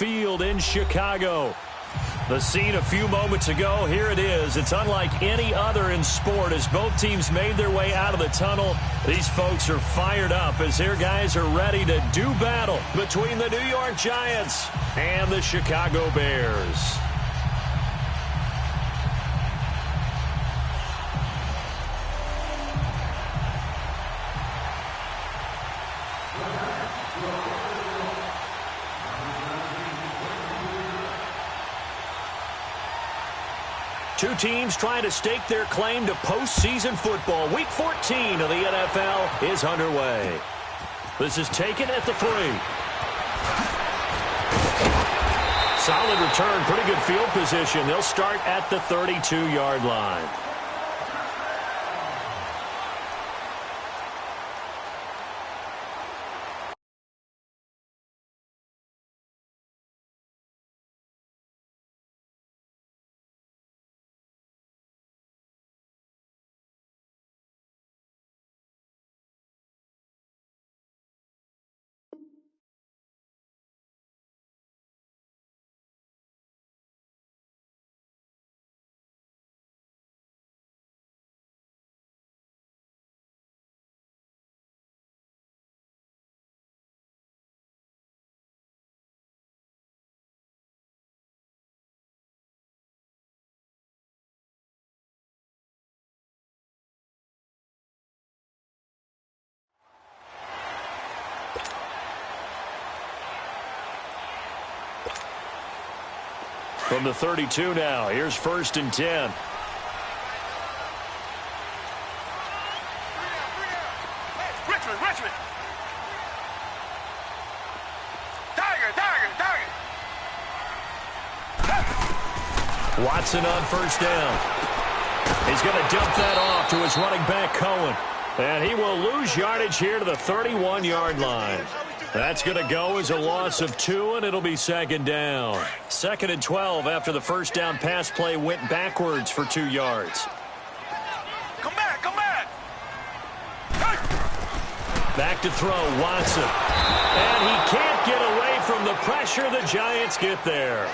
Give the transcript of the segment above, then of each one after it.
Field in Chicago. The scene a few moments ago, here it is. It's unlike any other in sport as both teams made their way out of the tunnel. These folks are fired up as their guys are ready to do battle between the New York Giants and the Chicago Bears. Two teams trying to stake their claim to postseason football. Week 14 of the NFL is underway. This is taken at the 3. Solid return, pretty good field position. They'll start at the 32-yard line. From the 32 now, here's 1st and 10. Richmond. Tiger. Watson on 1st down. He's going to dump that off to his running back, Cohen. And he will lose yardage here to the 31-yard line. That's going to go as a loss of 2, and it'll be 2nd down. 2nd and 12 after the 1st down pass play went backwards for 2 yards. Come back. Back to throw, Watson. And he can't get away from the pressure. The Giants get there.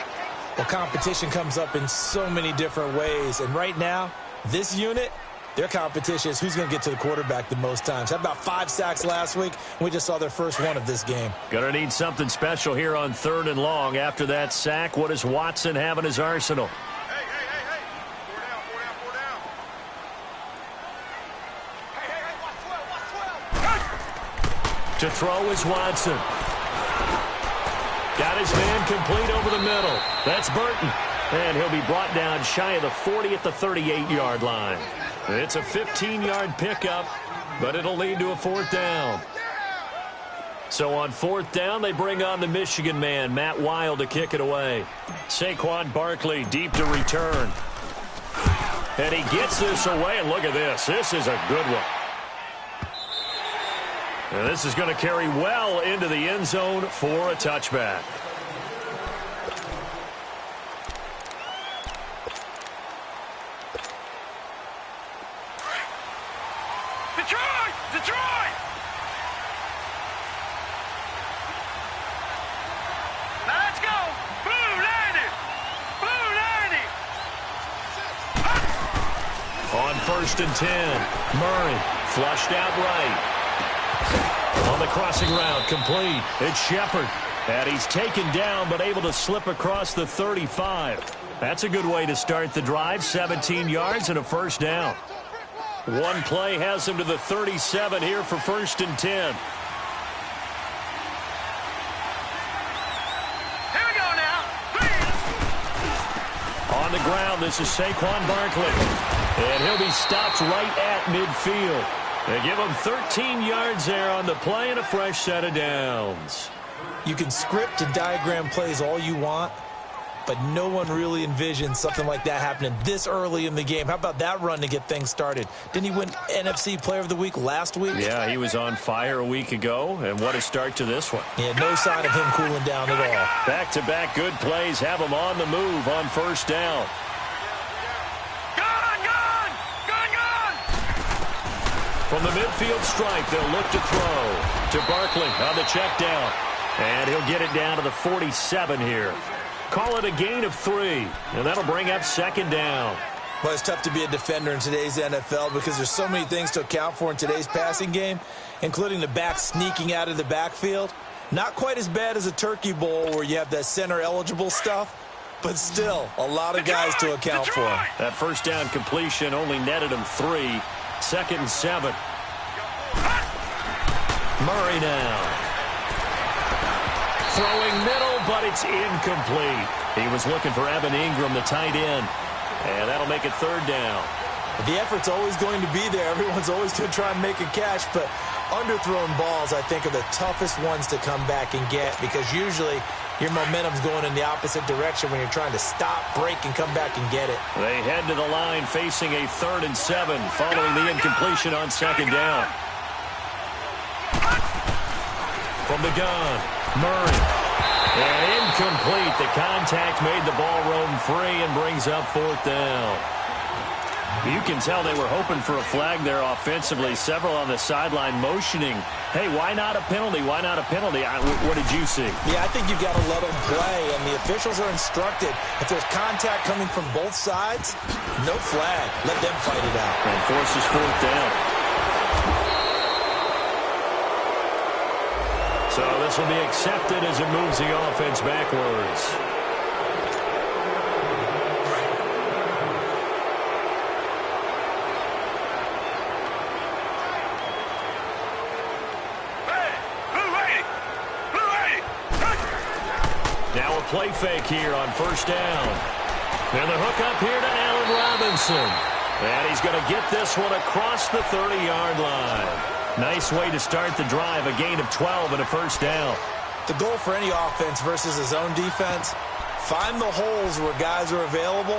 Well, competition comes up in so many different ways. And right now, this unit, their competition is who's going to get to the quarterback the most times. Had about 5 sacks last week. We just saw their first one of this game. Going to need something special here on 3rd and long. After that sack, what does Watson have in his arsenal? Hey. 4 down. Hey, watch 12. To throw is Watson. Got his man complete over the middle. That's Burton. And he'll be brought down shy of the 40 at the 38-yard line. It's a 15-yard pickup, but it'll lead to a 4th down. So on 4th down, they bring on the Michigan man, Matt Wild, to kick it away. Saquon Barkley deep to return. And he gets this away, and look at this. This is a good one. And this is going to carry well into the end zone for a touchback. Detroit! Now let's go! Blue 90! On 1st and 10, Murray flushed out right. On the crossing route, complete. It's Shepard. And he's taken down but able to slip across the 35. That's a good way to start the drive. 17 yards and a 1st down. One play has him to the 37 here for 1st and 10. Here we go now. On the ground, this is Saquon Barkley. And he'll be stopped right at midfield. They give him 13 yards there on the play and a fresh set of downs. You can script and diagram plays all you want, but no one really envisioned something like that happening this early in the game. How about that run to get things started? Didn't he win NFC Player of the Week last week? Yeah, he was on fire a week ago, and what a start to this one. Yeah, no sign of him cooling down at all. Back-to-back good plays have him on the move on 1st down. From the midfield stripe, they'll look to throw to Barkley on the check down. And he'll get it down to the 47 here. Call it a gain of 3, and that'll bring up second down. Well, it's tough to be a defender in today's NFL because there's so many things to account for in today's passing game, including the back sneaking out of the backfield. Not quite as bad as a turkey bowl where you have that center-eligible stuff, but still a lot of guys to account for. That first down completion only netted him 3. Second and 7. Murray now. Throwing middle, but it's incomplete. He was looking for Evan Ingram, the tight end. And that'll make it third down. The effort's always going to be there. Everyone's always going to try and make a catch, but underthrown balls, I think, are the toughest ones to come back and get because usually your momentum's going in the opposite direction when you're trying to stop, break, and come back and get it. They head to the line facing a 3rd and 7 following the incompletion on second down. From the gun, Murray. And incomplete. The contact made the ball roam free and brings up 4th down. You can tell they were hoping for a flag there offensively. Several on the sideline motioning, hey, why not a penalty? Why not a penalty? What did you see? Yeah, I think you've got to let them play, and the officials are instructed. If there's contact coming from both sides, no flag. Let them fight it out. And forces 4th down. So this will be accepted as it moves the offense backwards. Now a play fake here on first down. And the hook up here to Allen Robinson. And he's going to get this one across the 30-yard line. Nice way to start the drive, a gain of 12 and a first down. The goal for any offense versus a zone defense, find the holes where guys are available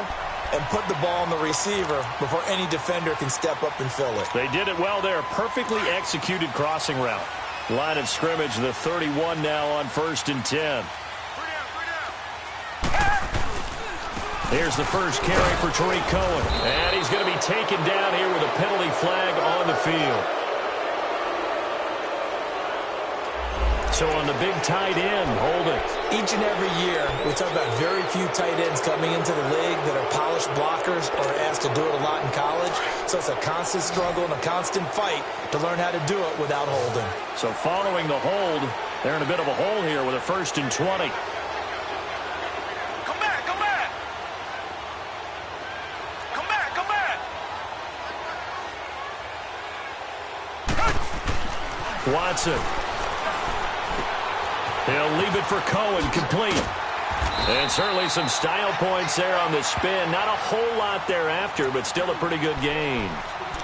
and put the ball on the receiver before any defender can step up and fill it. They did it well there. Perfectly executed crossing route. Line of scrimmage, the 31 now on 1st and 10. Here's the first carry for Tariq Cohen. And he's going to be taken down here with a penalty flag on the field. So on the big tight end, holding. Each and every year, we talk about very few tight ends coming into the league that are polished blockers or are asked to do it a lot in college. So it's a constant struggle and a constant fight to learn how to do it without holding. So following the hold, they're in a bit of a hole here with a 1st and 20. Come back, come back. Come back, come back. Watson. He'll leave it for Cohen, complete. And certainly some style points there on the spin. Not a whole lot thereafter, but still a pretty good gain.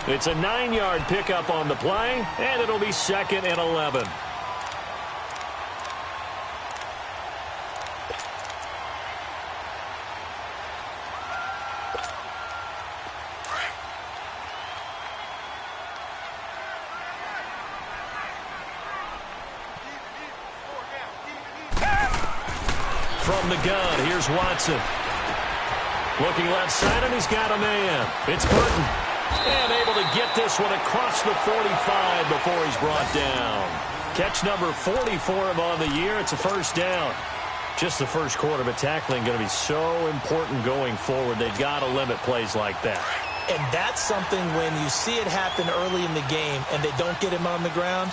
It's a 9-yard pickup on the play, and it'll be 2nd and 11. From the gun, here's Watson. Looking left side, and he's got a man. It's Burton. And able to get this one across the 45 before he's brought down. Catch number 40 for him on the year. It's a first down. Just the first quarter, but tackling going to be so important going forward. They've got to limit plays like that. And that's something when you see it happen early in the game and they don't get him on the ground,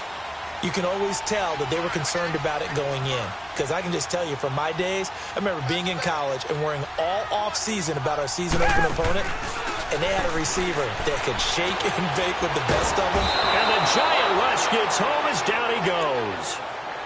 you can always tell that they were concerned about it going in. Because I can just tell you from my days, I remember being in college and worrying all off-season about our season-open opponent, and they had a receiver that could shake and bake with the best of them. And the giant rush gets home as down he goes.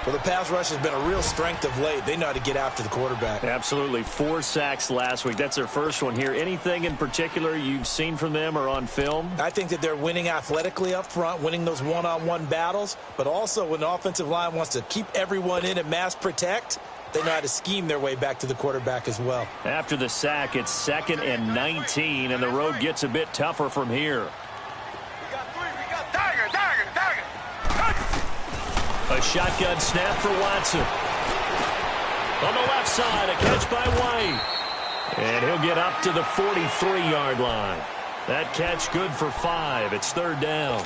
Well, the pass rush has been a real strength of late. They know how to get after the quarterback. Absolutely. 4 sacks last week. That's their first one here. Anything in particular you've seen from them or on film? I think that they're winning athletically up front, winning those one-on-one battles, but also when the offensive line wants to keep everyone in and mass protect, they know how to scheme their way back to the quarterback as well. After the sack, it's 2nd and 19, and the road gets a bit tougher from here. We got Tiger. A shotgun snap for Watson. On the left side, a catch by White. And he'll get up to the 43-yard line. That catch good for 5. It's 3rd down.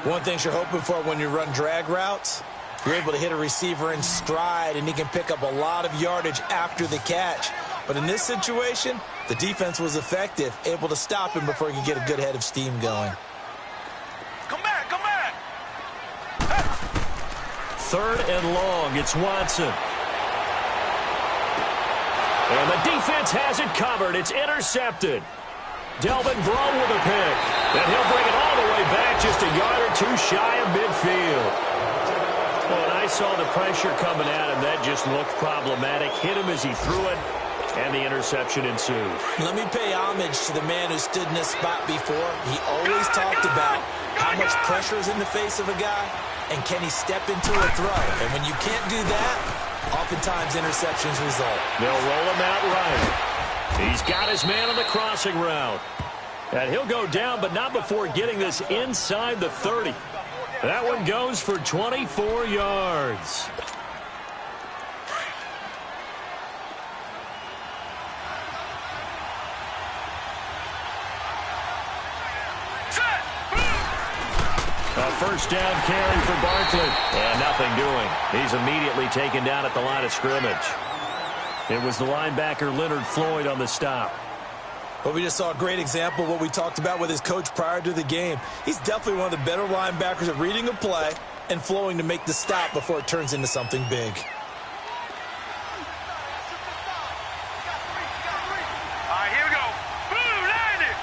One thing you're hoping for when you run drag routes, You're able to hit a receiver in stride, and he can pick up a lot of yardage after the catch. But in this situation, the defense was effective, able to stop him before he could get a good head of steam going. Come back, come back. Third and long, it's Watson. And the defense has it covered. It's intercepted. Delvin Breaux with a pick. And he'll bring it all the way back just a yard or two shy of midfield. When I saw the pressure coming at him, that just looked problematic. Hit him as he threw it, and the interception ensued. Let me pay homage to the man who stood in this spot before. He always talked about how much pressure is in the face of a guy, and can he step into a throw. And when you can't do that, oftentimes interceptions result. They'll roll him out right. He's got his man on the crossing route. And he'll go down, but not before getting this inside the 30. That one goes for 24 yards. A first down carry for Barkley. And nothing doing. He's immediately taken down at the line of scrimmage. It was the linebacker Leonard Floyd on the stop. Well, we just saw a great example of what we talked about with his coach prior to the game. He's definitely one of the better linebackers at reading a play and flowing to make the stop before it turns into something big. All right, here we go. Boom, landed.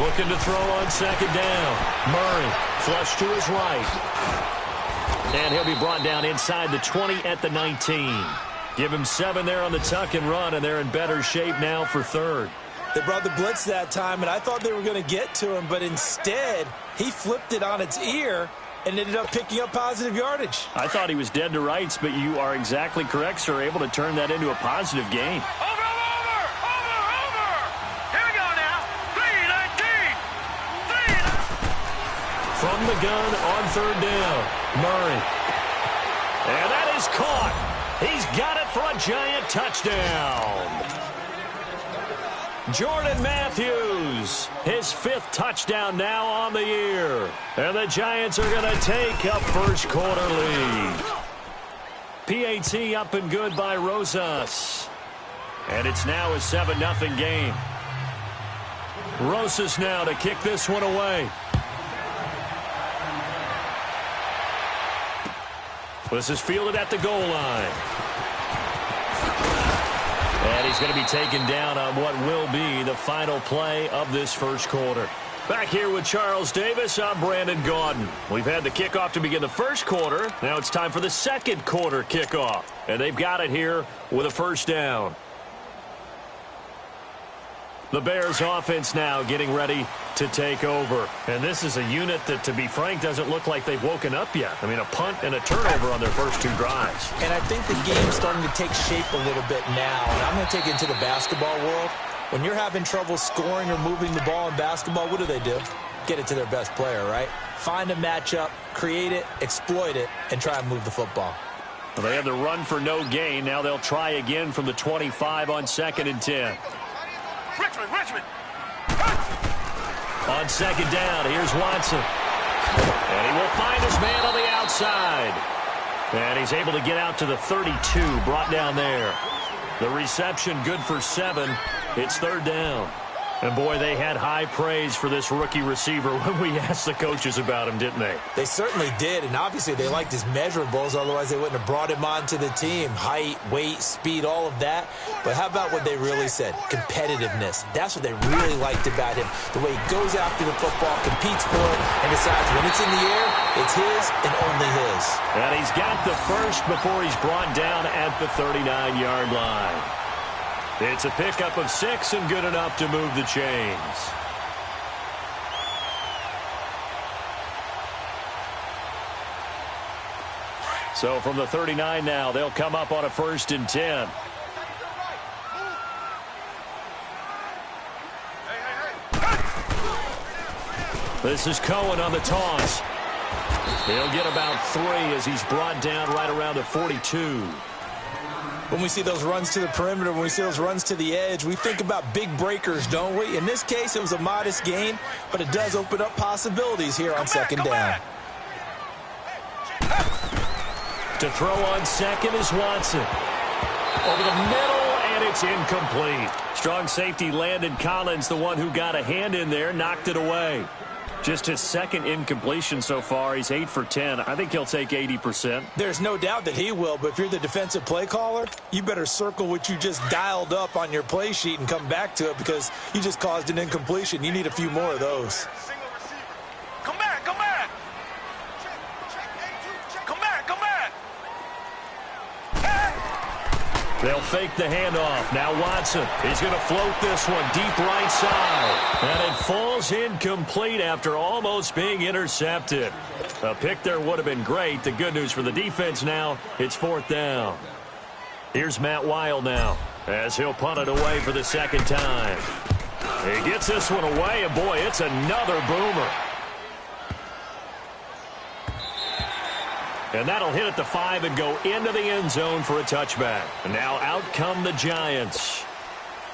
Looking to throw on second down. Murray flush to his right. And he'll be brought down inside the 20 at the 19. Give him 7 there on the tuck and run, and they're in better shape now for third. They brought the blitz that time, and I thought they were going to get to him, but instead, he flipped it on its ear and ended up picking up positive yardage. I thought he was dead to rights, but you are exactly correct, sir, able to turn that into a positive gain. Over. Here we go now. 3-19. From the gun on third down, Murray. And that is caught. He's got it for a giant touchdown. Jordan Matthews, his 5th touchdown now on the year. And the Giants are going to take a first quarter lead. PAT up and good by Rosas. And it's now a 7-0 game. Rosas now to kick this one away. This is fielded at the goal line. And he's going to be taken down on what will be the final play of this first quarter. Back here with Charles Davis, I'm Brandon Gaudin. We've had the kickoff to begin the first quarter. Now it's time for the second quarter kickoff. And they've got it here with a first down. The Bears offense now getting ready to take over. And this is a unit that, to be frank, doesn't look like they've woken up yet. I mean, a punt and a turnover on their first 2 drives. And I think the game's starting to take shape a little bit now. And I'm going to take it into the basketball world. When you're having trouble scoring or moving the ball in basketball, what do? Get it to their best player, right? Find a matchup, create it, exploit it, and try and move the football. Well, they have the run for no gain. Now they'll try again from the 25 on 2nd and 10. Richmond. On second down, here's Watson. And he will find his man on the outside. And he's able to get out to the 32, brought down there. The reception good for 7. It's third down. And, boy, they had high praise for this rookie receiver when we asked the coaches about him, didn't they? They certainly did, and obviously they liked his measurables, otherwise they wouldn't have brought him onto the team. Height, weight, speed, all of that. But how about what they really said? Competitiveness. That's what they really liked about him. The way he goes after the football, competes for it, and decides when it's in the air, it's his and only his. And he's got the first before he's brought down at the 39-yard line. It's a pickup of 6 and good enough to move the chains. So from the 39 now, they'll come up on a 1st and 10. This is Cohen on the toss. He'll get about 3 as he's brought down right around the 42. When we see those runs to the perimeter, when we see those runs to the edge, we think about big breakers, don't we? In this case, it was a modest gain, but it does open up possibilities here on second down. To throw on second is Watson. Over the middle, and it's incomplete. Strong safety Landon Collins, the one who got a hand in there, knocked it away. Just his second incompletion so far. He's 8 for 10. I think he'll take 80%. There's no doubt that he will, but if you're the defensive play caller, you better circle what you just dialed up on your play sheet and come back to it because you just caused an incompletion. You need a few more of those. Come back, come back. Come back, come back. They'll fake the handoff. Now Watson. He's going to float this one deep right side. And it falls incomplete after almost being intercepted. A pick there would have been great. The good news for the defense now, it's 4th down. Here's Matt Wild now as he'll punt it away for the second time. He gets this one away, and boy, it's another boomer. And that'll hit at the 5 and go into the end zone for a touchback. And now out come the Giants.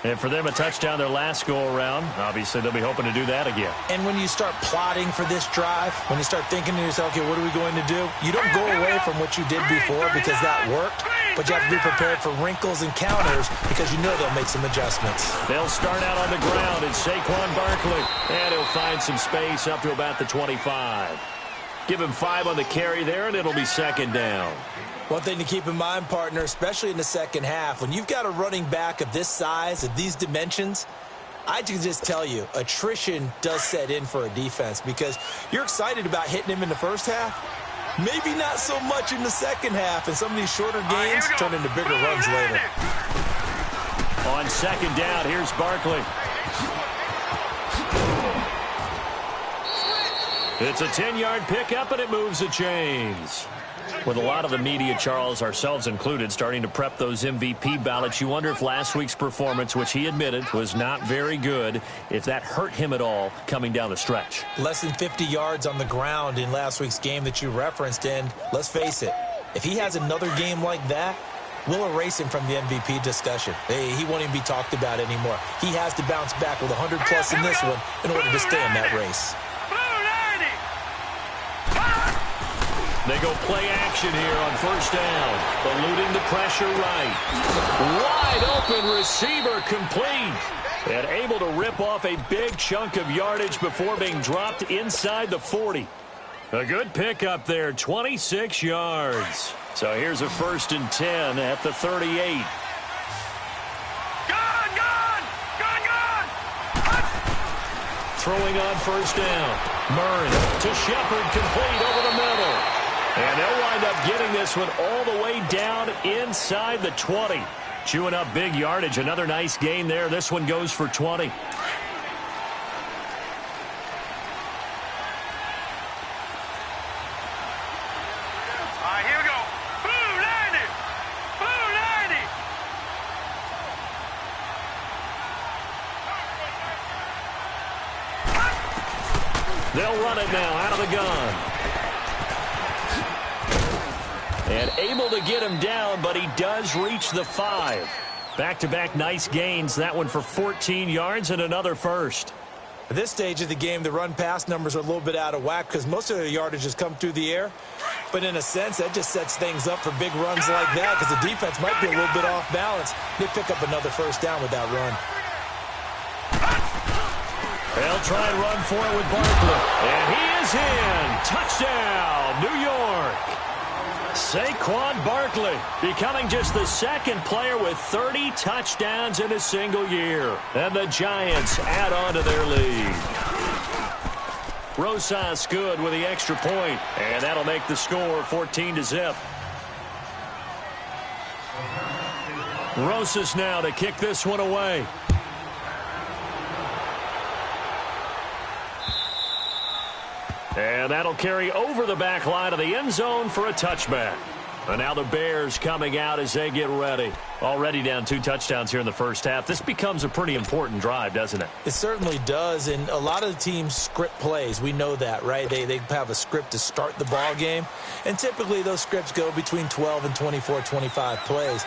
And for them, a touchdown their last go-around. Obviously, they'll be hoping to do that again. And when you start plotting for this drive, when you start thinking to yourself, okay, what are we going to do? You don't go away from what you did before because that worked, but you have to be prepared for wrinkles and counters because you know they'll make some adjustments. They'll start out on the ground. It's Saquon Barkley. And he'll find some space up to about the 25. Give him 5 on the carry there, and it'll be second down. One thing to keep in mind, partner, especially in the second half, when you've got a running back of this size, of these dimensions, I can just tell you, attrition does set in for a defense because you're excited about hitting him in the first half. Maybe not so much in the second half, and some of these shorter gains turn into bigger runs later. On second down, here's Barkley. It's a 10-yard pickup, and it moves the chains. With a lot of the media, Charles, ourselves included, starting to prep those MVP ballots, you wonder if last week's performance, which he admitted was not very good, if that hurt him at all coming down the stretch. Less than 50 yards on the ground in last week's game that you referenced, and let's face it, if he has another game like that, we'll erase him from the MVP discussion. He won't even be talked about anymore. He has to bounce back with 100-plus in this one in order to stay in that race. They go play action here on first down. Eluding the pressure right. Wide open receiver complete. And able to rip off a big chunk of yardage before being dropped inside the 40. A good pickup there, 26 yards. So here's a 1st and 10 at the 38. Throwing on first down. Murray to Shepard, complete over the middle. And they'll wind up getting this one all the way down inside the 20. Chewing up big yardage. Another nice gain there. This one goes for 20. Here we go. Blue 90. Blue 90. They'll run it now out of the gun. And able to get him down, but he does reach the 5. Back-to-back nice gains. That one for 14 yards and another first. At this stage of the game, the run-pass numbers are a little bit out of whack because most of their yardage has come through the air. But in a sense, that just sets things up for big runs like that because the defense might be a little bit off balance. They pick up another first down with that run. They'll try and run for it with Barkley. And he is in. Touchdown, New York. Saquon Barkley becoming just the second player with 30 touchdowns in a single year. And the Giants add on to their lead. Rosas good with the extra point, and that'll make the score 14-0. Rosas now to kick this one away. And that'll carry over the back line of the end zone for a touchback. And now the Bears coming out as they get ready. Already down 2 touchdowns here in the first half. This becomes a pretty important drive, doesn't it? It certainly does, and a lot of the teams script plays. We know that, right? They have a script to start the ball game, and typically those scripts go between 12 and 24, 25 plays.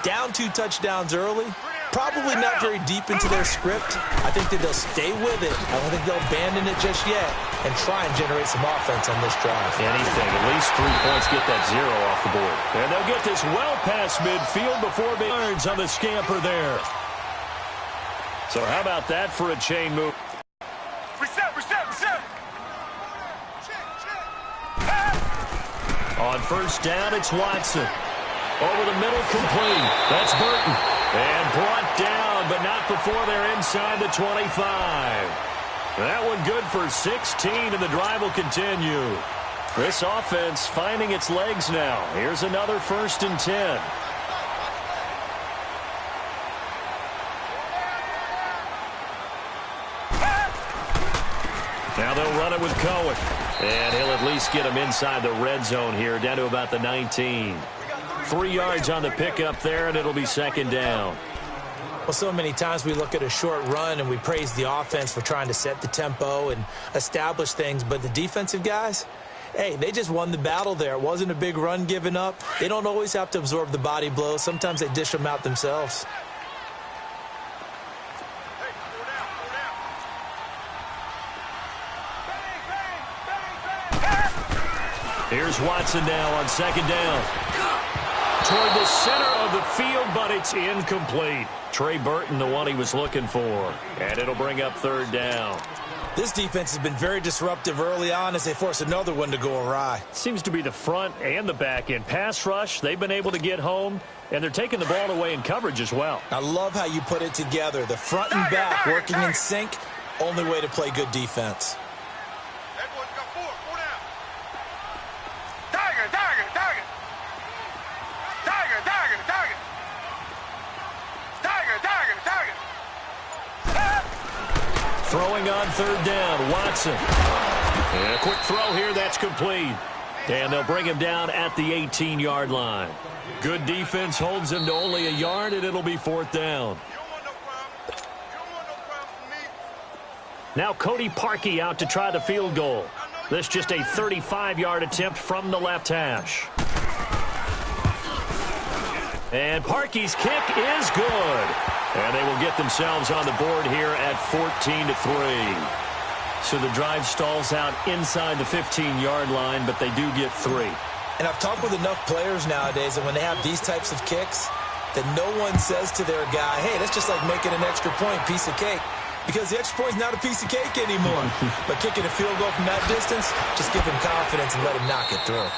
Down 2 touchdowns early, probably not very deep into their script. I think that they'll stay with it. I don't think they'll abandon it just yet. and try and generate some offense on this drive. Anything. At least 3 points get that 0 off the board. And they'll get this well past midfield before yards on the scamper there. So how about that for a chain move? Reset. On first down, it's Watson. Over the middle, complete. That's Burton. And brought down, but not before they're inside the 25. That one good for 16, and the drive will continue. This offense finding its legs now. Here's another 1st and 10. Now they'll run it with Cohen. And he'll at least get him inside the red zone here, down to about the 19. 3 yards on the pickup there, and it'll be 2nd down. Well, so many times we look at a short run and we praise the offense for trying to set the tempo and establish things, but the defensive guys, hey, they just won the battle there. It wasn't a big run given up. They don't always have to absorb the body blows. Sometimes they dish them out themselves. Here's Watson now on 2nd down. Toward the center of the field, but it's incomplete. Trey Burton, the one he was looking for. And it'll bring up 3rd down. This defense has been very disruptive early on as they force another one to go awry. Seems to be the front and the back end. Pass rush, they've been able to get home, and they're taking the ball away in coverage as well. I love how you put it together. The front and back working in sync, only way to play good defense. Throwing on 3rd down, Watson. And a quick throw here, that's complete. And they'll bring him down at the 18-yard line. Good defense holds him to only a yard, and it'll be 4th down. Now Cody Parkey out to try the field goal. This just a 35-yard attempt from the left hash. And Parkey's kick is good. And they will get themselves on the board here at 14-3. So the drive stalls out inside the 15-yard line, but they do get 3. And I've talked with enough players nowadays that when they have these types of kicks, that no one says to their guy, hey, that's just like making an extra point, piece of cake. Because the extra point's not a piece of cake anymore. But kicking a field goal from that distance, just give him confidence and let him knock it through.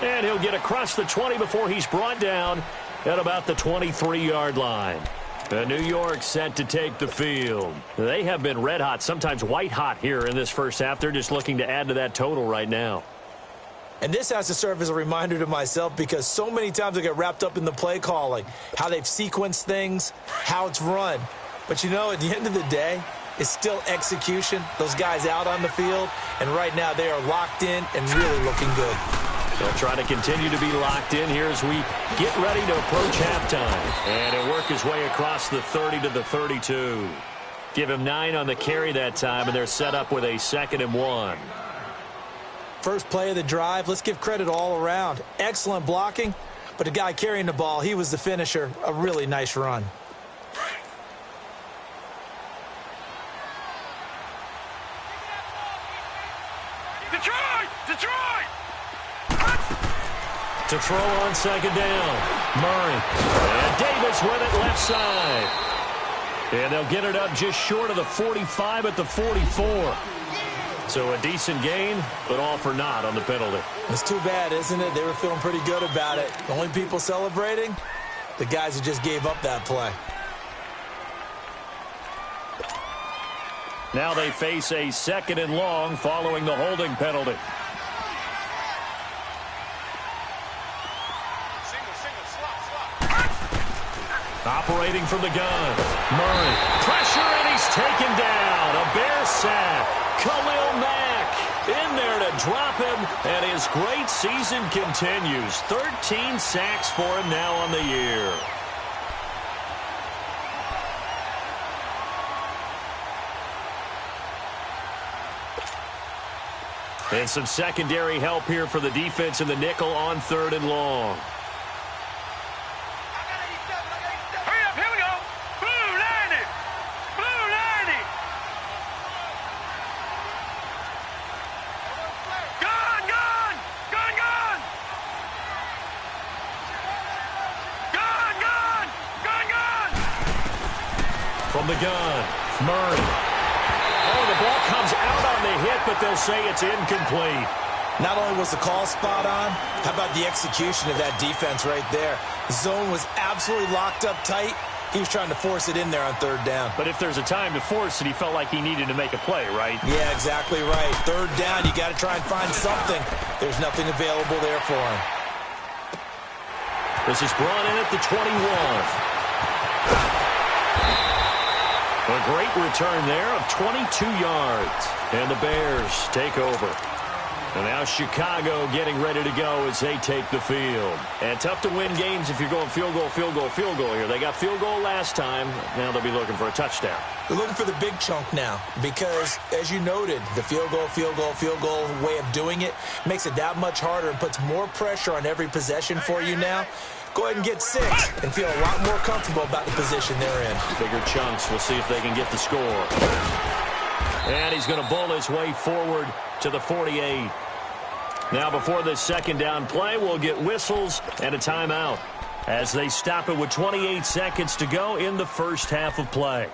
And he'll get across the 20 before he's brought down at about the 23-yard line. New York set to take the field. They have been red hot, sometimes white hot here in this first half. They're just looking to add to that total right now. And this has to serve as a reminder to myself because so many times I get wrapped up in the play calling, how they've sequenced things, how it's run. But, you know, at the end of the day, it's still execution. Those guys out on the field, and right now they are locked in and really looking good. They'll try to continue to be locked in here as we get ready to approach halftime. And he'll work his way across the 30 to the 32. Give him 9 on the carry that time, and they're set up with a 2nd and 1. First play of the drive, let's give credit all around. Excellent blocking, but the guy carrying the ball, he was the finisher. A really nice run. Detroit! To throw on 2nd down. Murray. And Davis with it left side. And they'll get it up just short of the 45 at the 44. So a decent gain, but all for naught on the penalty. It's too bad, isn't it? They were feeling pretty good about it. The only people celebrating, the guys who just gave up that play. Now they face a 2nd and long following the holding penalty. Operating from the gun. Murray. Pressure, and he's taken down. A Bear sack. Khalil Mack in there to drop him, and his great season continues. 13 sacks for him now on the year. And some secondary help here for the defense in the nickel on 3rd and long. Hurry up, here we go. Blue 90. Blue 90. from the gun. Murray. Oh, the ball comes out on the hit, but they'll say it's incomplete. Not only was the call spot on, how about the execution of that defense right there? The zone was absolutely locked up tight. He was trying to force it in there on third down. But if there's a time to force it, he felt like he needed to make a play, right? Yeah, exactly right. Third down, you got to try and find something. There's nothing available there for him. This is brought in at the 21. A great return there of 22 yards. And the Bears take over. And now Chicago getting ready to go as they take the field. And tough to win games if you're going field goal, field goal, field goal here. They got field goal last time. Now they'll be looking for a touchdown. They're looking for the big chunk now because, as you noted, the field goal, field goal, field goal way of doing it makes it that much harder and puts more pressure on every possession for you now. Go ahead and get 6 and feel a lot more comfortable about the position they're in. Bigger chunks. We'll see if they can get the score. And he's going to bowl his way forward to the 48. Now before this second down play, we'll get whistles and a timeout as they stop it with 28 seconds to go in the first half of play.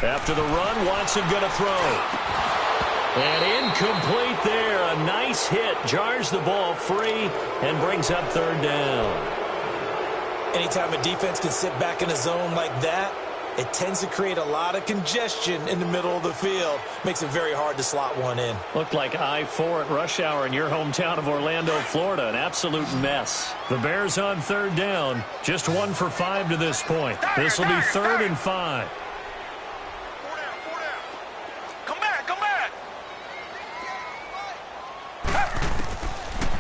After the run, Watson going to throw. And incomplete there. A nice hit. Jars the ball free and brings up third down. Anytime a defense can sit back in a zone like that, it tends to create a lot of congestion in the middle of the field. Makes it very hard to slot one in. Looked like I-4 at rush hour in your hometown of Orlando, Florida. An absolute mess. The Bears on third down. Just 1 for 5 to this point. This will be 3rd and 5.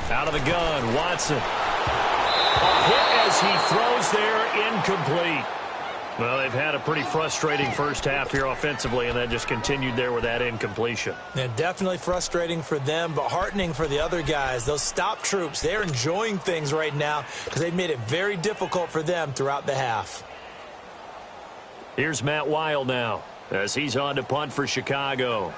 Out of the gun, Watson. A hit as he throws there, incomplete. Well, they've had a pretty frustrating first half here offensively, and then just continued there with that incompletion. Yeah, definitely frustrating for them, but heartening for the other guys. Those stop troops, they're enjoying things right now because they've made it very difficult for them throughout the half. Here's Matt Weil now as he's on to punt for Chicago.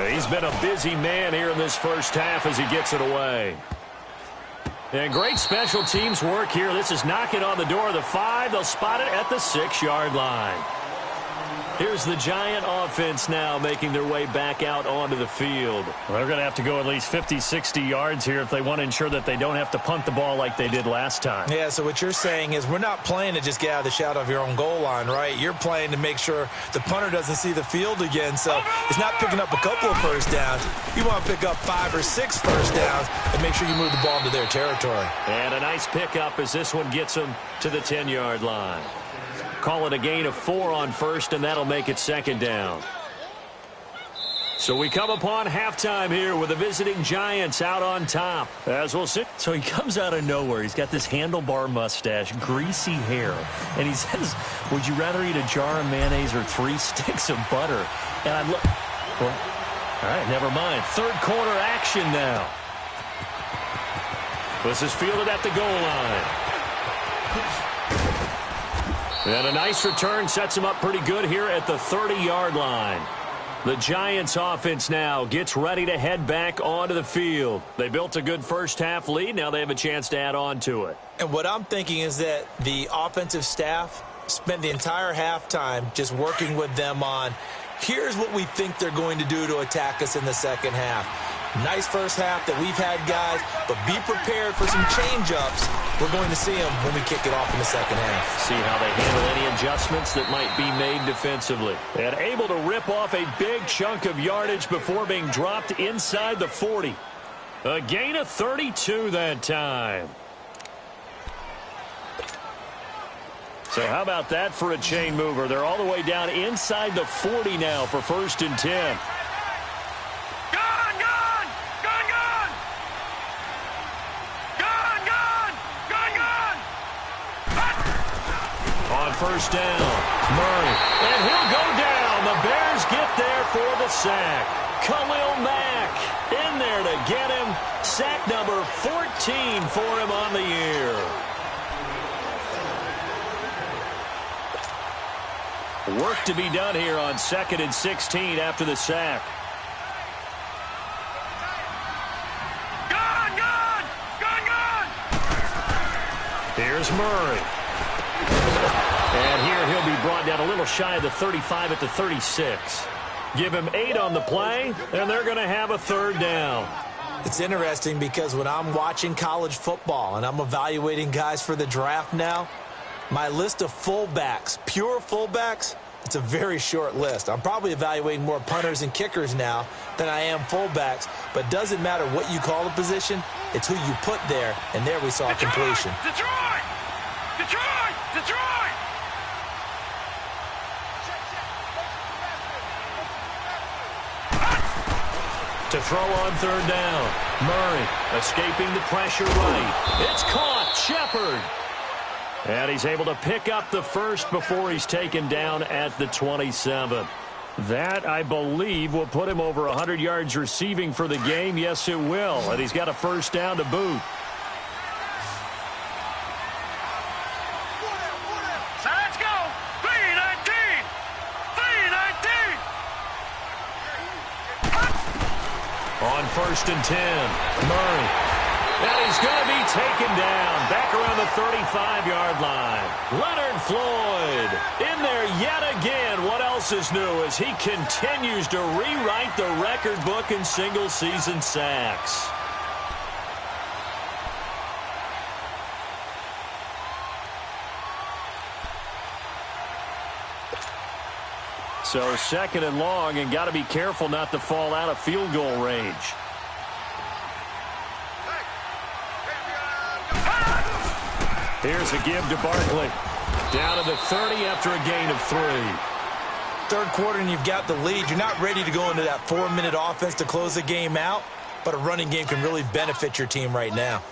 He's been a busy man here in this first half as he gets it away. And great special teams work here. This is knocking on the door of the 5. They'll spot it at the 6-yard line. Here's the Giant offense now making their way back out onto the field. Well, they're going to have to go at least 50, 60 yards here if they want to ensure that they don't have to punt the ball like they did last time. Yeah, so what you're saying is we're not playing to just get out of the shadow of your own goal line, right? You're playing to make sure the punter doesn't see the field again. So it's not picking up a couple of first downs. You want to pick up 5 or 6 first downs and make sure you move the ball into their territory. And a nice pickup as this one gets them to the 10-yard line. Call it a gain of 4 on first, and that'll make it second down. So we come upon halftime here with the visiting Giants out on top. As we'll see. So he comes out of nowhere. He's got this handlebar mustache, greasy hair. And he says, would you rather eat a jar of mayonnaise or 3 sticks of butter? And I look. Well, all right, never mind. Third quarter action now. This is fielded at the goal line. And a nice return sets him up pretty good here at the 30-yard line. The Giants offense now gets ready to head back onto the field. They built a good first half lead. Now they have a chance to add on to it. And what I'm thinking is that the offensive staff spent the entire halftime just working with them on, here's what we think they're going to do to attack us in the second half. Nice first half that we've had, guys, but be prepared for some change-ups. We're going to see them when we kick it off in the second half. See how they handle any adjustments that might be made defensively. And able to rip off a big chunk of yardage before being dropped inside the 40. A gain of 32 that time. So how about that for a chain mover? They're all the way down inside the 40 now for 1st and 10. On first down, Murray, and he'll go down. The Bears get there for the sack. Khalil Mack in there to get him, sack number 14 for him on the year. Work to be done here on 2nd and 16 after the sack. Here's Murray. And here he'll be brought down a little shy of the 35 at the 36. Give him 8 on the play, and they're going to have a 3rd down. It's interesting because when I'm watching college football and I'm evaluating guys for the draft now, my list of fullbacks, pure fullbacks, it's a very short list. I'm probably evaluating more punters and kickers now than I am fullbacks, but doesn't matter what you call the position, it's who you put there, and there we saw a completion. Detroit! Detroit! Detroit! To throw on 3rd down. Murray escaping the pressure right. It's caught. Shepard. And he's able to pick up the 1st before he's taken down at the 27. That, I believe, will put him over 100 yards receiving for the game. Yes, it will. And he's got a 1st down to boot. So let's go. 319. 319. On 1st and 10. Murray. And he's going to be taken down back around the 35-yard line. Leonard Floyd in there yet again. What else is new as he continues to rewrite the record book in single-season sacks. So 2nd and long, and got to be careful not to fall out of field goal range. Here's a give to Barkley. Down to the 30 after a gain of 3. 3rd quarter and you've got the lead. You're not ready to go into that 4-minute offense to close the game out, but a running game can really benefit your team right now.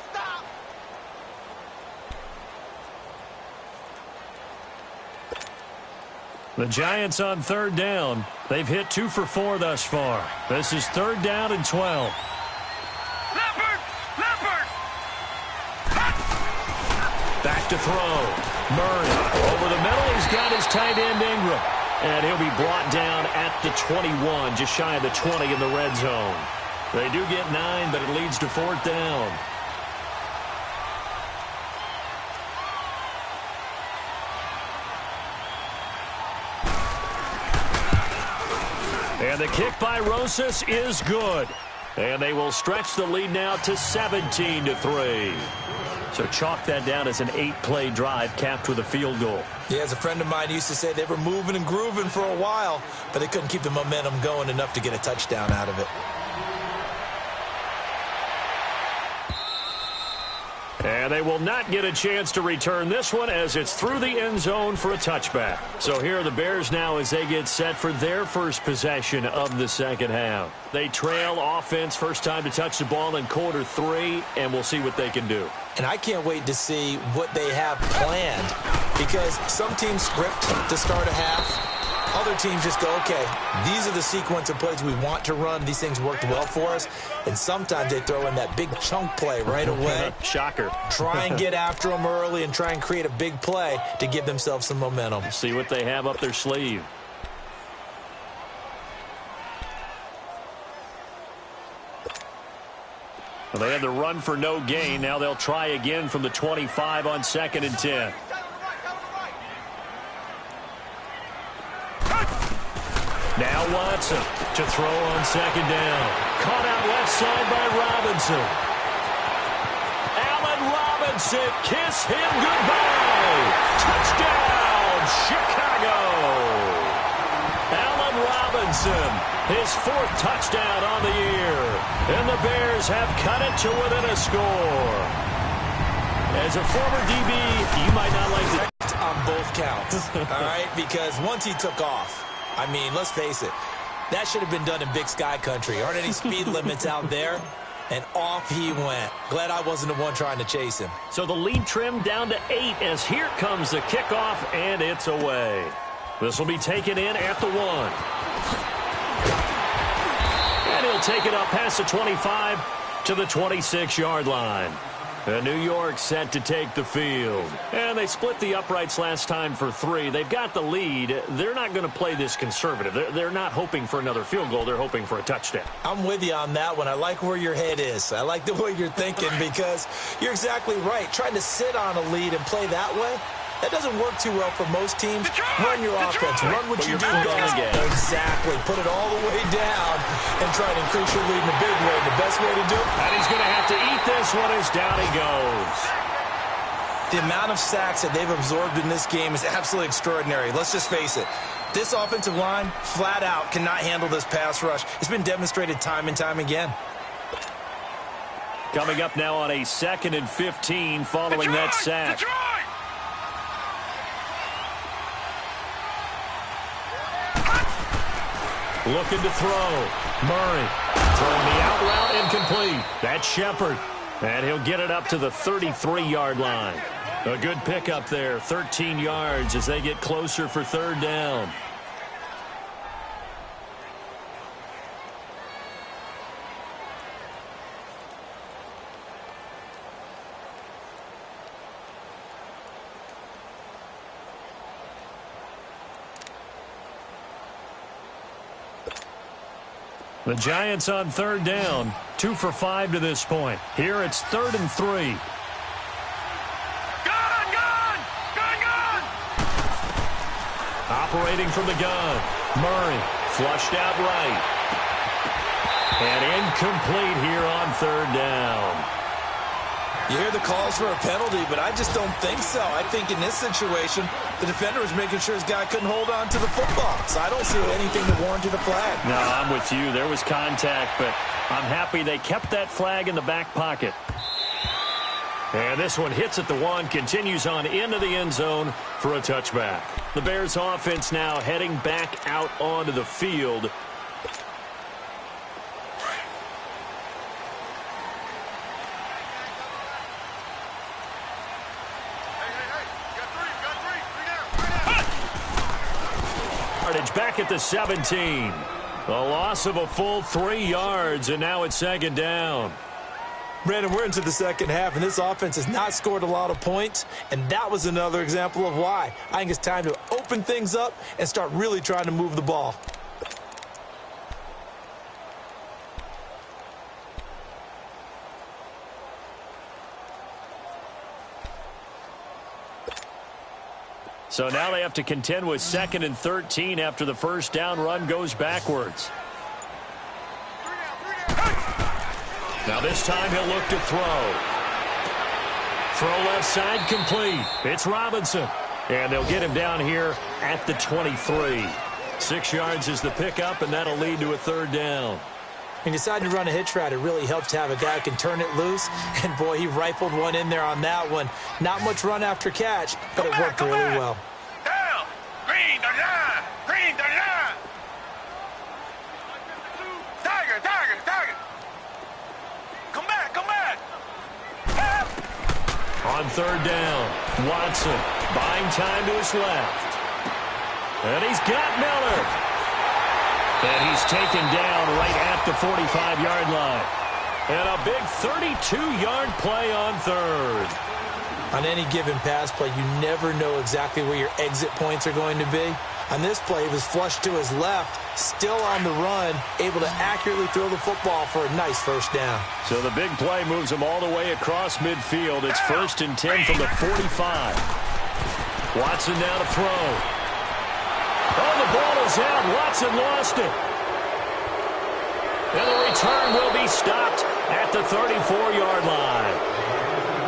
The Giants on 3rd down. They've hit 2 for 4 thus far. This is 3rd down and 12. Back to throw. Murray over the middle. He's got his tight end Ingram. And he'll be brought down at the 21, just shy of the 20 in the red zone. They do get 9, but it leads to 4th down. And the kick by Rosas is good. And they will stretch the lead now to 17-3. So chalk that down as an 8-play drive capped with a field goal. Yeah, as a friend of mine used to say, they were moving and grooving for a while, but they couldn't keep the momentum going enough to get a touchdown out of it. And they will not get a chance to return this one as it's through the end zone for a touchback. So here are the Bears now as they get set for their first possession of the 2nd half. They trail offense, first time to touch the ball in quarter 3, and we'll see what they can do. And I can't wait to see what they have planned, because some teams script to start a half. Other teams just go, okay, these are the sequence of plays we want to run. These things worked well for us. And sometimes they throw in that big chunk play right away. Shocker. Try and get after them early and try and create a big play to give themselves some momentum. See what they have up their sleeve. Well, they had the run for no gain. Now they'll try again from the 25 on 2nd and 10. Now Watson to throw on 2nd down. Caught out left side by Robinson. Allen Robinson, kiss him goodbye. Touchdown, Chicago. Allen Robinson, his 4th touchdown on the year. And the Bears have cut it to within a score. As a former DB, you might not like that. On both counts, all right? Because once he took off, I mean, let's face it, that should have been done in Big Sky Country. Aren't any speed limits out there? And off he went. Glad I wasn't the one trying to chase him. So the lead trimmed down to 8 as here comes the kickoff, and it's away. This will be taken in at the 1. And he'll take it up past the 25 to the 26-yard line. And New York set to take the field. And they split the uprights last time for 3. They've got the lead. They're not going to play this conservative. They're not hoping for another field goal. They're hoping for a touchdown. I'm with you on that one. I like where your head is. I like the way you're thinking because you're exactly right. Trying to sit on a lead and play that way, that doesn't work too well for most teams. Run your offense. Run what you do best. Exactly. Put it all the way down and try to increase your lead in a big way. The best way to do it. And he's going to have to eat this one as down he goes. The amount of sacks that they've absorbed in this game is absolutely extraordinary. Let's just face it. This offensive line, flat out, cannot handle this pass rush. It's been demonstrated time and time again. Coming up now on a 2nd and 15 following that sack. Looking to throw. Murray throwing the out route incomplete. That's Shepard. And he'll get it up to the 33-yard line. A good pickup there, 13 yards as they get closer for 3rd down. The Giants on 3rd down, 2 for 5 to this point. Here it's 3rd and 3. Operating from the gun. Murray flushed out right. And incomplete here on 3rd down. You hear the calls for a penalty, but I just don't think so. I think in this situation, the defender was making sure his guy couldn't hold on to the football. So I don't see anything that warranted a flag. No, I'm with you. There was contact, but I'm happy they kept that flag in the back pocket. And this one hits at the 1, continues on into the end zone for a touchback. The Bears offense now heading back out onto the field. Back at the 17. A loss of a full 3 yards, and now it's 2nd down. Brandon, we're into the second half, and this offense has not scored a lot of points, and that was another example of why. I think it's time to open things up and start really trying to move the ball. So now they have to contend with 2nd and 13 after the first down run goes backwards. Now this time he'll look to throw. Throw left side complete. It's Robinson. And they'll get him down here at the 23. 6 yards is the pickup, and that'll lead to a 3rd down. When you decide to run a hitch route, it really helps to have a guy who can turn it loose. And, boy, he rifled one in there on that one. Not much run after catch, but it worked really well. Down. Green, the line. Green, the line. Tiger, tiger, tiger. Come back, come back. On 3rd down, Watson buying time to his left. And he's got Miller. And he's taken down right at the 45-yard line. And a big 32-yard play on 3rd. On any given pass play, you never know exactly where your exit points are going to be. On this play, he was flushed to his left, still on the run, able to accurately throw the football for a nice 1st down. So the big play moves him all the way across midfield. It's 1st and 10 from the 45. Watson now to throw. Oh, the ball is out. Watson lost it. And the return will be stopped at the 34-yard line.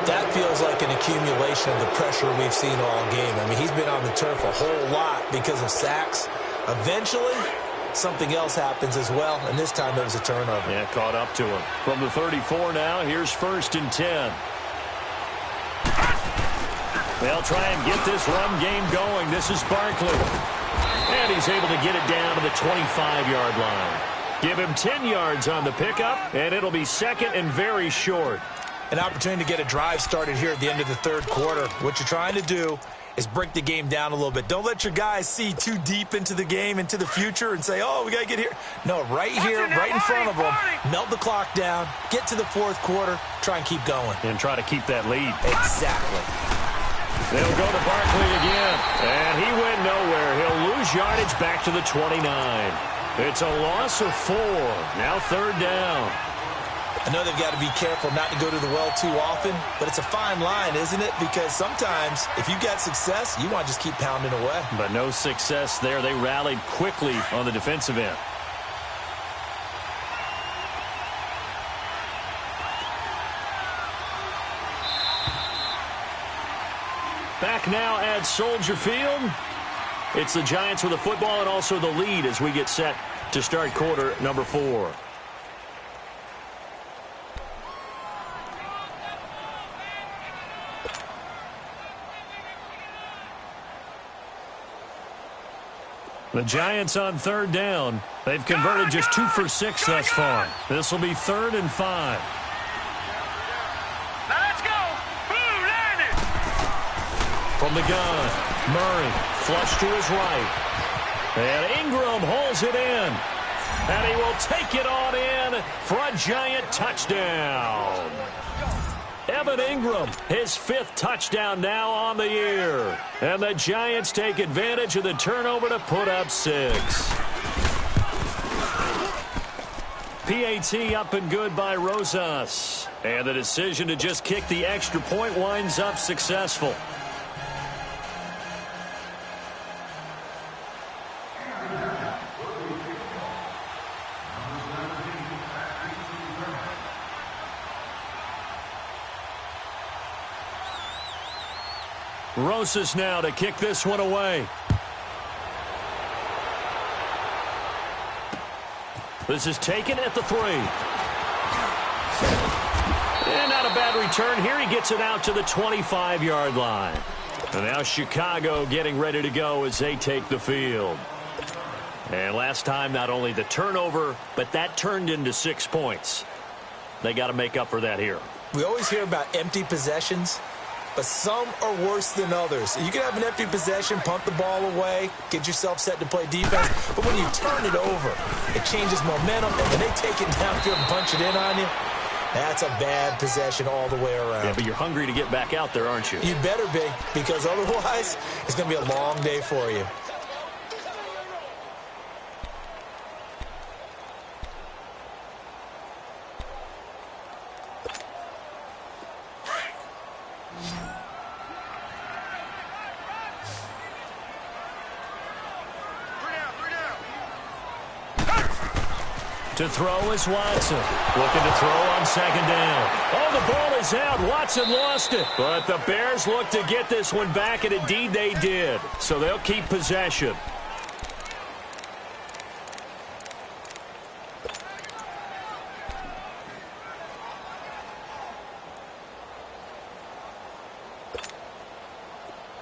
That feels like an accumulation of the pressure we've seen all game. I mean, he's been on the turf a whole lot because of sacks. Eventually, something else happens as well, and this time it was a turnover. Yeah, caught up to him. From the 34 now, here's 1st and 10. They'll try and get this run game going. This is Barkley. And he's able to get it down to the 25-yard line. Give him 10 yards on the pickup, and it'll be 2nd and very short. An opportunity to get a drive started here at the end of the 3rd quarter. What you're trying to do is break the game down a little bit. Don't let your guys see too deep into the game, into the future, and say, oh, we got to get here. No, right here, right in front of them, melt the clock down, get to the fourth quarter, try and keep going. And try to keep that lead. Exactly. They'll go to Barkley again, and he went nowhere. He'll lose yardage back to the 29. It's a loss of 4. Now third down. I know they've got to be careful not to go to the well too often, but it's a fine line, isn't it? Because sometimes if you've got success, you want to just keep pounding away. But no success there. They rallied quickly on the defensive end. Back now at Soldier Field. It's the Giants with the football and also the lead as we get set to start quarter number 4. The Giants on third down. They've converted just 2 for 6 thus far. This will be 3rd and 5. Now let's go. Boom, landed. From the gun, Murray flush to his right. And Ingram holds it in. And he will take it on in for a Giant touchdown. Evan Ingram, his 5th touchdown now on the year. And the Giants take advantage of the turnover to put up 6. PAT up and good by Rosas. And the decision to just kick the extra point winds up successful. Rosas now to kick this one away. This is taken at the 3. And not a bad return here. He gets it out to the 25-yard line. And now Chicago getting ready to go as they take the field. And last time, not only the turnover, but that turned into 6 points. They got to make up for that here. We always hear about empty possessions, but some are worse than others. You can have an empty possession, punt the ball away, get yourself set to play defense, but when you turn it over, it changes momentum, and when they take it downfield and punch it in on you, that's a bad possession all the way around. Yeah, but you're hungry to get back out there, aren't you? You better be, because otherwise, it's going to be a long day for you. To throw is Watson. Looking to throw on second down. Oh, the ball is out. Watson lost it. But the Bears look to get this one back, and indeed they did. So they'll keep possession.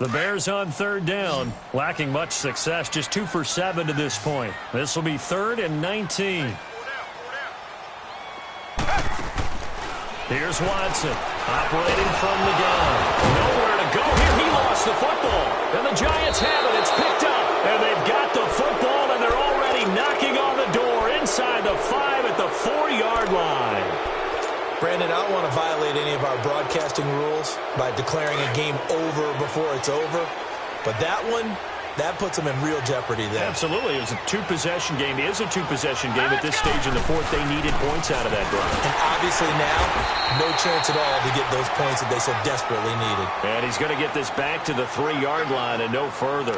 The Bears on third down, lacking much success, just 2 for 7 to this point. This will be 3rd and 19. Here's Watson, operating from the gun. Nowhere to go here. He lost the football. And the Giants have it. It's picked up. And they've got the football, and they're already knocking on the door inside the 5 at the 4-yard line. Brandon, I don't want to violate any of our broadcasting rules by declaring a game over before it's over. But that one, that puts them in real jeopardy there. Absolutely. It was a 2-possession game. It is a 2-possession game at this stage in the 4th. They needed points out of that drive. And obviously now, no chance at all to get those points that they so desperately needed. And he's going to get this back to the 3-yard line and no further.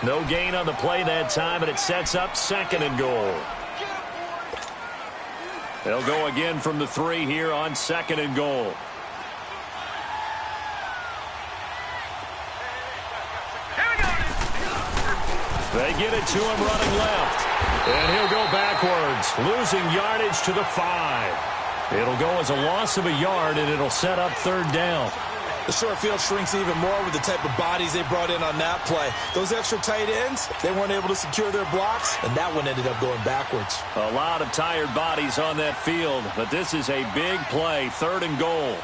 No gain on the play that time, and it sets up 2nd and goal. They'll go again from the 3 here on 2nd and goal. They get it to him running left. And he'll go backwards, losing yardage to the 5. It'll go as a loss of a yard, and it'll set up 3rd down. The short field shrinks even more with the type of bodies they brought in on that play. Those extra tight ends, they weren't able to secure their blocks, and that one ended up going backwards. A lot of tired bodies on that field, but this is a big play, 3rd and goal.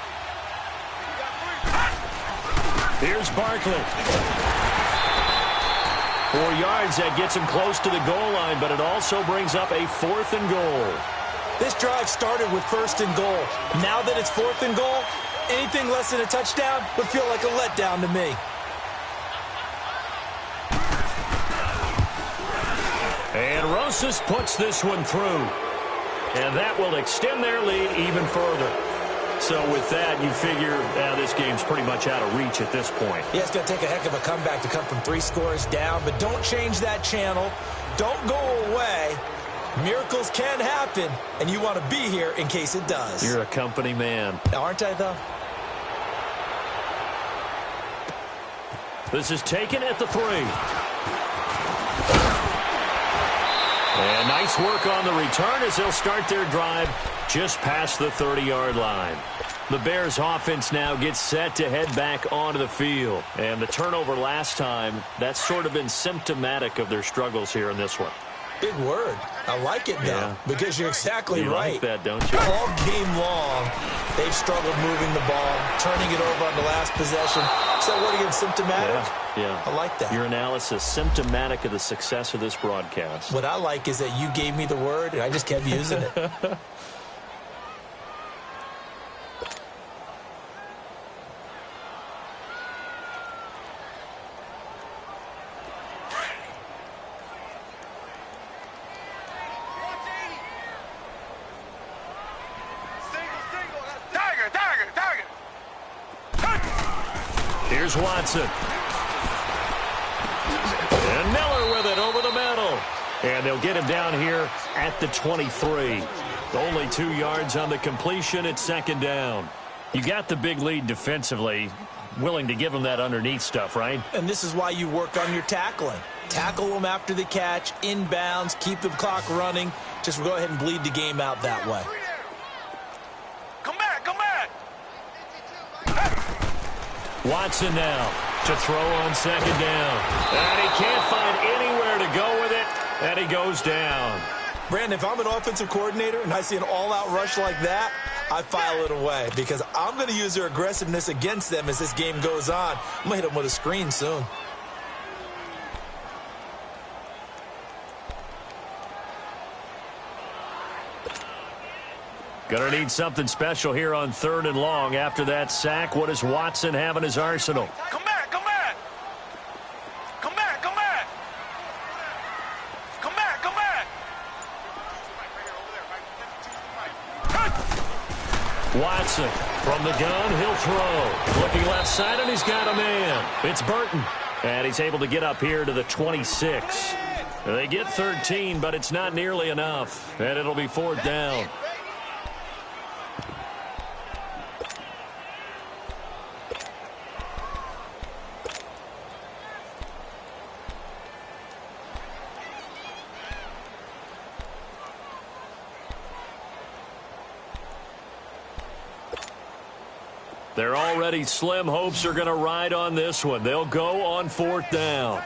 Here's Barkley. 4 yards, that gets him close to the goal line, but it also brings up a 4th and goal. This drive started with 1st and goal. Now that it's 4th and goal, anything less than a touchdown would feel like a letdown to me. And Rosas puts this one through. And that will extend their lead even further. So with that, you figure this game's pretty much out of reach at this point. Yeah, it's going to take a heck of a comeback to come from 3 scores down, but don't change that channel. Don't go away. Miracles can happen, and you want to be here in case it does. You're a company man. Aren't I, though? This is taken at the 3. And nice work on the return as they'll start their drive just past the 30-yard line. The Bears offense now gets set to head back onto the field. And the turnover last time, that's sort of been symptomatic of their struggles here in this one. Big word. I like it, though, because you're exactly right. You like that, don't you? All game long, they've struggled moving the ball, turning it over on the last possession. So what again, symptomatic? Yeah. I like that. Your analysis, symptomatic of the success of this broadcast. What I like is that you gave me the word, and I just kept using it. Here's Watson. And Miller with it over the middle. And they'll get him down here at the 23. Only 2 yards on the completion at 2nd down. You got the big lead defensively. Willing to give them that underneath stuff, right? And this is why you work on your tackling. Tackle them after the catch, inbounds, keep the clock running. Just go ahead and bleed the game out that way. Come back, come back. Watson now to throw on 2nd down. And he can't find anywhere to go with it, and he goes down. Brandon, if I'm an offensive coordinator and I see an all-out rush like that, I file it away because I'm going to use their aggressiveness against them as this game goes on. I'm going to hit them with a screen soon. Gonna need something special here on 3rd and long. After that sack, what does Watson have in his arsenal? Come back, come back. Come back, come back. Come back, come back. Watson from the gun, he'll throw. Looking left side, and he's got a man. It's Burton. And he's able to get up here to the 26. They get 13, but it's not nearly enough. And it'll be 4th down. Their already slim hopes are going to ride on this one. They'll go on 4th down.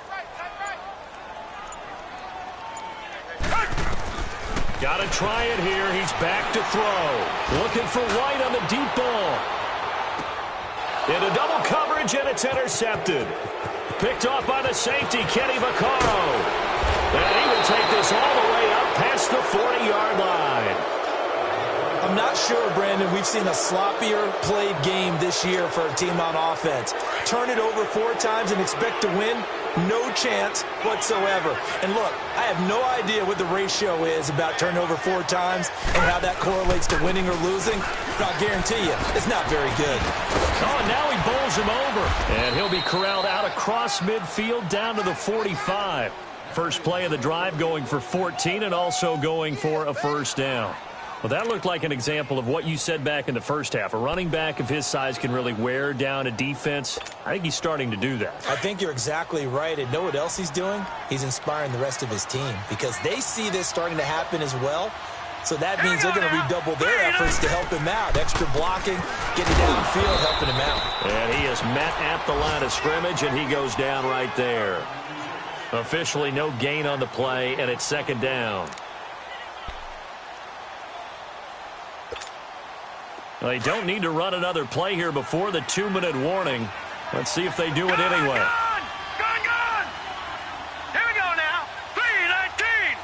Got to try it here. He's back to throw. Looking for White on the deep ball. Into double coverage, and it's intercepted. Picked off by the safety, Kenny Vaccaro. And he will take this all the way up past the 40-yard line. I'm not sure, Brandon, we've seen a sloppier played game this year for a team on offense. Turn it over 4 times and expect to win? No chance whatsoever. And look, I have no idea what the ratio is about turning over 4 times and how that correlates to winning or losing. But I'll guarantee you, it's not very good. Oh, and now he bowls him over. And he'll be corralled out across midfield down to the 45. First play of the drive going for 14 and also going for a 1st down. Well, that looked like an example of what you said back in the first half. A running back of his size can really wear down a defense. I think he's starting to do that. I think you're exactly right. And know what else he's doing? He's inspiring the rest of his team because they see this starting to happen as well. So that means they're going to redouble their efforts to help him out. Extra blocking, getting downfield, helping him out. And he is met at the line of scrimmage, and he goes down right there. Officially no gain on the play, and it's 2nd down. They don't need to run another play here before the 2-minute warning. Let's see if they do it anyway. Gone! Here we go now. 3-19.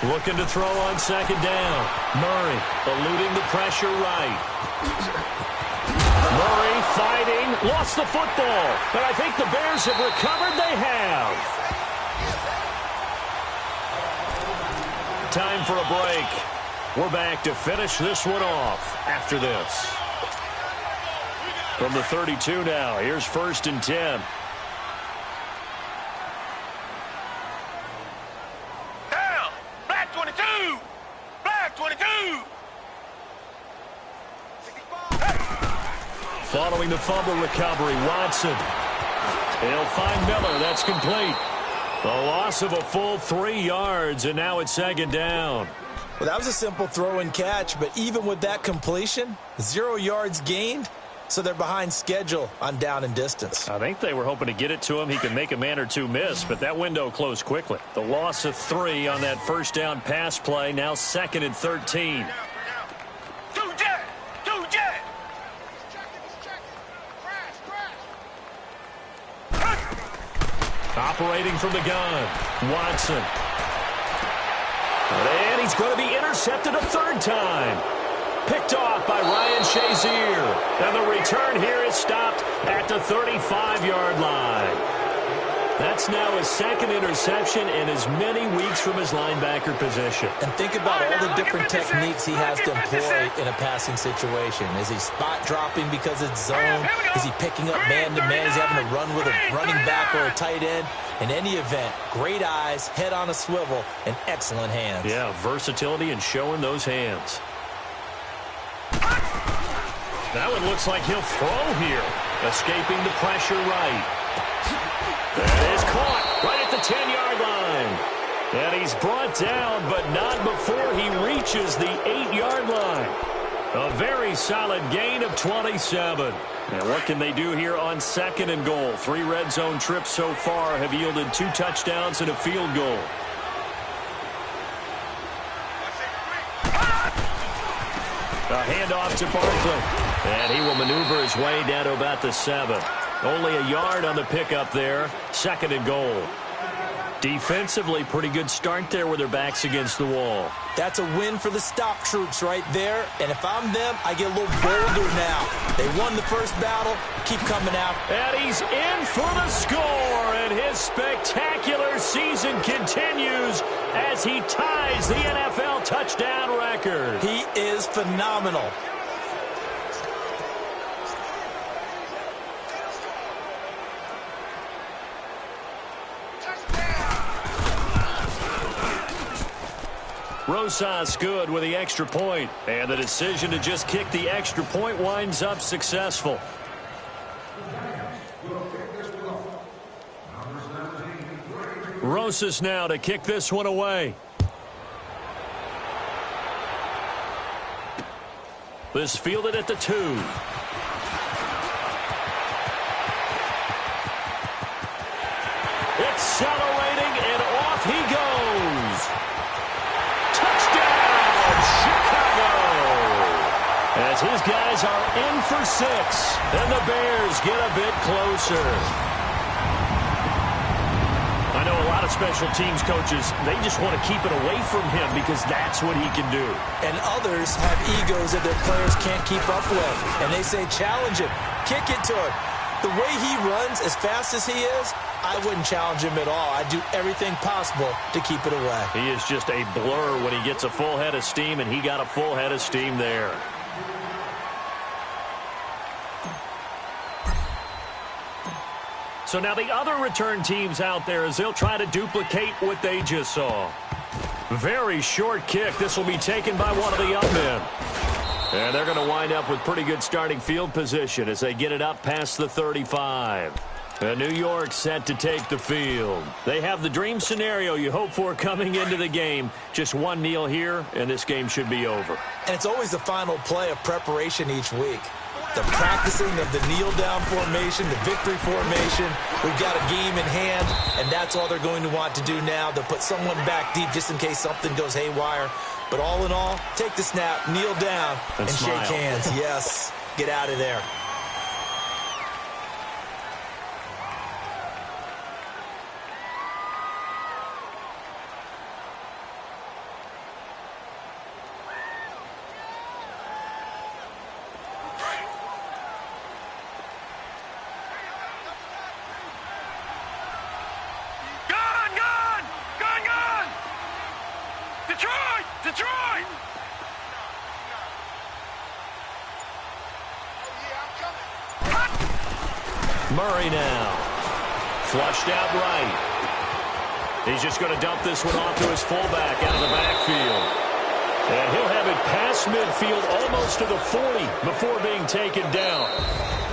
3-19. Looking to throw on second down. Murray eluding the pressure right. Murray fighting. Lost the football. But I think the Bears have recovered. They have. Time for a break. We're back to finish this one off after this. From the 32 now, here's 1st and 10. Down. Black 22. Black 22. Following the fumble recovery, Watson. He'll find Miller. That's complete. The loss of a full 3 yards, and now it's 2nd down. Well, that was a simple throw and catch, but even with that completion, 0 yards gained, so they're behind schedule on down and distance. I think they were hoping to get it to him. He could make a man or two miss, but that window closed quickly. The loss of 3 on that first down pass play, now 2nd and 13. Two jet. Operating from the gun, Watson. And he's going to be intercepted a 3rd time. Picked off by Ryan Shazier. And the return here is stopped at the 35-yard line. That's now his 2nd interception in as many weeks from his linebacker position. And think about all the different techniques he has to employ in a passing situation. Is he spot dropping because it's zone? Is he picking up man-to-man? Is he having to run with a running back or a tight end? In any event, great eyes, head on a swivel, and excellent hands. Yeah, versatility and showing those hands. That one looks like he'll throw here. Escaping the pressure right. That is caught right at the 10-yard line. And he's brought down, but not before he reaches the 8-yard line. A very solid gain of 27. And what can they do here on 2nd and goal? 3 red zone trips so far have yielded 2 touchdowns and a field goal. A handoff to Barkley. And he will maneuver his way down to about the 7. Only a yard on the pickup there. 2nd and goal. Defensively, pretty good start there with their backs against the wall. That's a win for the stop troops right there. And if I'm them, I get a little bolder now. They won the first battle. Keep coming out. And he's in for the score. And his spectacular season continues as he ties the NFL touchdown record. He is phenomenal. Rosas good with the extra point, and the decision to just kick the extra point winds up successful. Rosas now to kick this one away. This fielded at the 2. Accelerating, and off he goes. As his guys are in for 6, and the Bears get a bit closer. I know a lot of special teams coaches, they just want to keep it away from him because that's what he can do. And others have egos that their players can't keep up with. And they say, challenge him, kick it to him. The way he runs as fast as he is, I wouldn't challenge him at all. I'd do everything possible to keep it away. He is just a blur when he gets a full head of steam, and he got a full head of steam there. So now the other return teams out there as they'll try to duplicate what they just saw. Very short kick. This will be taken by one of the up men. And they're going to wind up with pretty good starting field position as they get it up past the 35. And New York set to take the field. They have the dream scenario you hope for coming into the game. Just one kneel here, and this game should be over. And it's always the final play of preparation each week. The practicing of the kneel-down formation, the victory formation. We've got a game in hand, and that's all they're going to want to do now. They'll put someone back deep just in case something goes haywire. But all in all, take the snap, kneel down, and shake hands. Yes, get out of there. Detroit! Detroit! Murray now. Flushed out right. He's just going to dump this one off to his fullback out of the backfield. And he'll have it past midfield almost to the 40 before being taken down.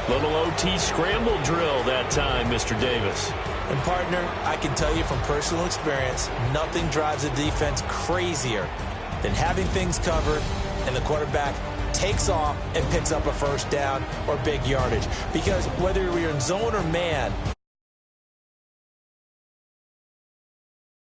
Little OT scramble drill that time, Mr. Davis. And, partner, I can tell you from personal experience, nothing drives a defense crazier than having things covered and the quarterback takes off and picks up a first down or big yardage. Because whether you're in zone or man,